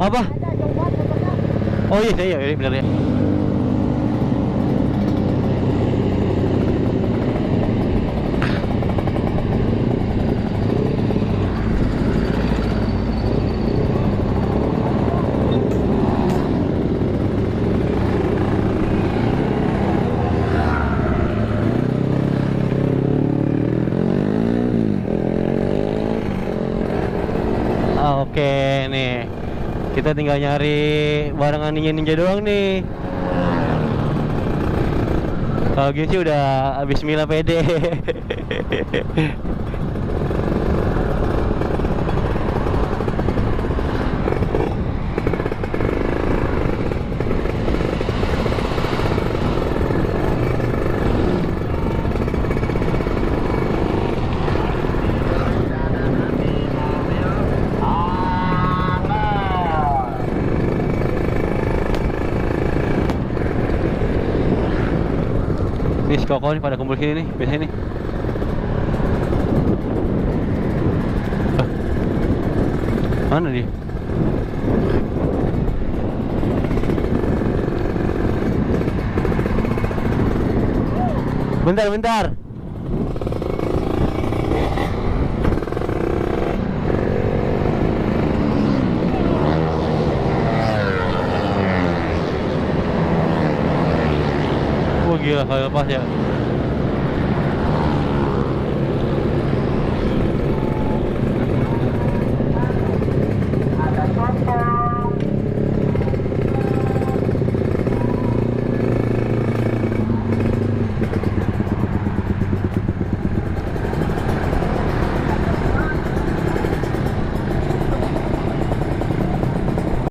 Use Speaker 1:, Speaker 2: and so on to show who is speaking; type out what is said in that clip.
Speaker 1: Apa? Oh iya, iya benar ya. Oke nih, kita tinggal nyari barengan ninja doang nih. Kalau gini sih udah habis Mila pede. Nih si Koko nih pada kumpul sini nih, biasanya nih. Mana dia? Bentar, bentar. Wah gila, kalau lepas ya.